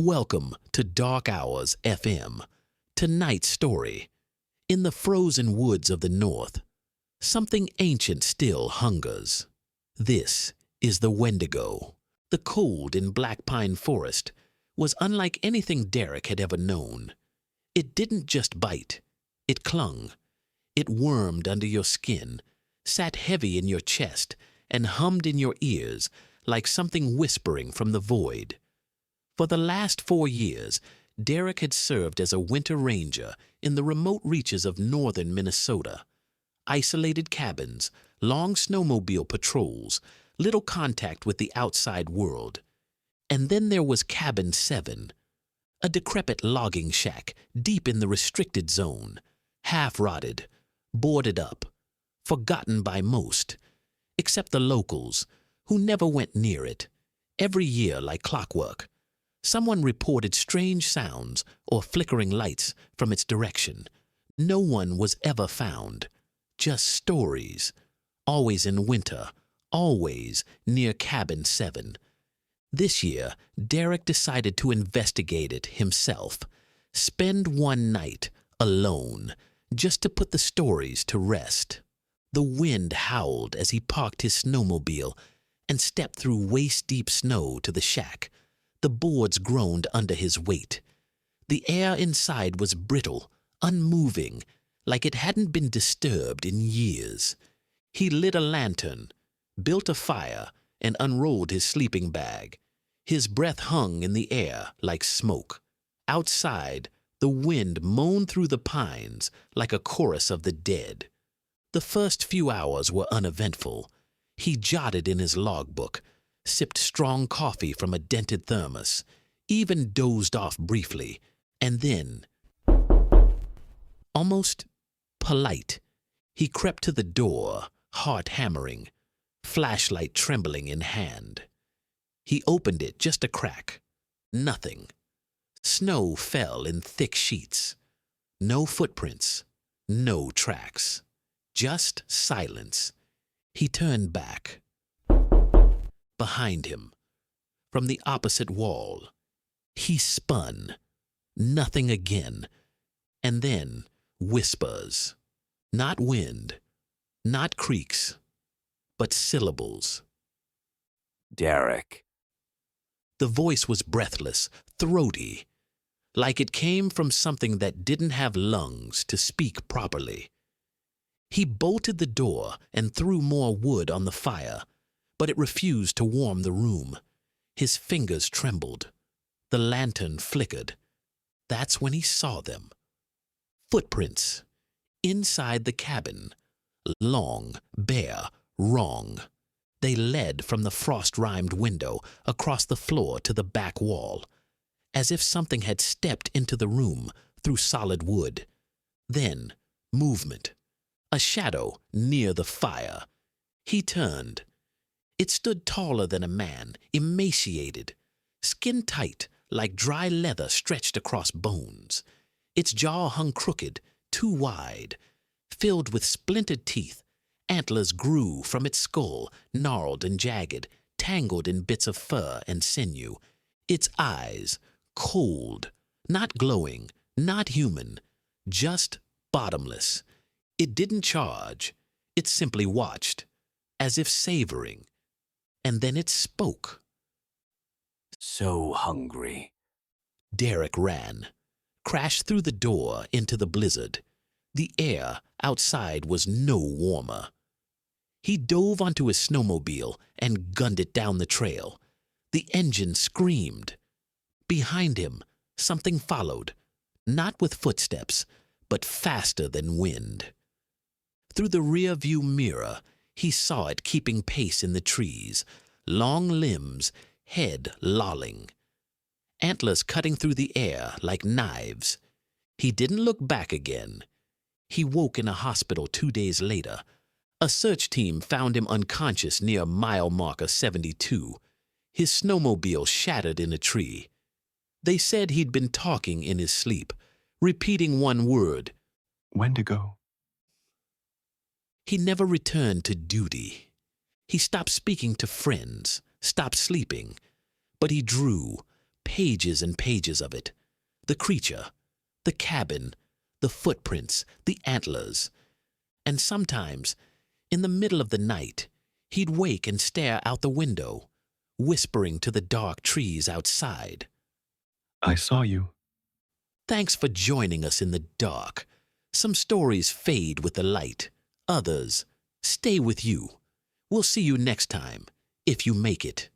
Welcome to Dark Hours FM. Tonight's story. In the frozen woods of the north, something ancient still hungers. This is the Windego. The cold in black pine forest was unlike anything Derek had ever known. It didn't just bite. It clung. It wormed under your skin, sat heavy in your chest, and hummed in your ears like something whispering from the void. For the last 4 years, Derek had served as a winter ranger in the remote reaches of northern Minnesota. Isolated cabins, long snowmobile patrols, little contact with the outside world. And then there was Cabin 7, a decrepit logging shack deep in the restricted zone, half-rotted, boarded up, forgotten by most, except the locals, who never went near it. Every year, like clockwork, someone reported strange sounds or flickering lights from its direction. No one was ever found. Just stories. Always in winter. Always near Cabin 7. This year, Derek decided to investigate it himself. Spend one night alone, just to put the stories to rest. The wind howled as he parked his snowmobile and stepped through waist-deep snow to the shack. The boards groaned under his weight. The air inside was brittle, unmoving, like it hadn't been disturbed in years. He lit a lantern, built a fire, and unrolled his sleeping bag. His breath hung in the air like smoke. Outside, the wind moaned through the pines like a chorus of the dead. The first few hours were uneventful. He jotted in his logbook, sipped strong coffee from a dented thermos, even dozed off briefly, and then, almost polite, he crept to the door, heart hammering, flashlight trembling in hand. He opened it just a crack. Nothing. Snow fell in thick sheets. No footprints. No tracks. Just silence. He turned back. Behind him, from the opposite wall, he spun. Nothing again. And then whispers. Not wind, not creaks, but syllables. Derek. The voice was breathless, throaty, like it came from something that didn't have lungs to speak properly. He bolted the door and threw more wood on the fire, but it refused to warm the room. His fingers trembled. The lantern flickered. That's when he saw them. Footprints. Inside the cabin. Long, bare, wrong. They led from the frost-rimed window across the floor to the back wall, as if something had stepped into the room through solid wood. Then, movement. A shadow near the fire. He turned. It stood taller than a man, emaciated, skin tight like dry leather stretched across bones. Its jaw hung crooked, too wide, filled with splintered teeth. Antlers grew from its skull, gnarled and jagged, tangled in bits of fur and sinew. Its eyes, cold, not glowing, not human, just bottomless. It didn't charge. It simply watched, as if savoring. And then it spoke. So hungry. Derek ran, crashed through the door into the blizzard. The air outside was no warmer. He dove onto his snowmobile and gunned it down the trail. The engine screamed. Behind him, something followed, not with footsteps, but faster than wind. Through the rear-view mirror, he saw it keeping pace in the trees, long limbs, head lolling. Antlers cutting through the air like knives. He didn't look back again. He woke in a hospital 2 days later. A search team found him unconscious near mile marker 72, his snowmobile shattered in a tree. They said he'd been talking in his sleep, repeating one word. Wendigo. He never returned to duty. He stopped speaking to friends, stopped sleeping, but he drew, pages and pages of it. The creature, the cabin, the footprints, the antlers. And sometimes, in the middle of the night, he'd wake and stare out the window, whispering to the dark trees outside. I saw you. Thanks for joining us in the dark. Some stories fade with the light. Others stay with you. We'll see you next time, if you make it.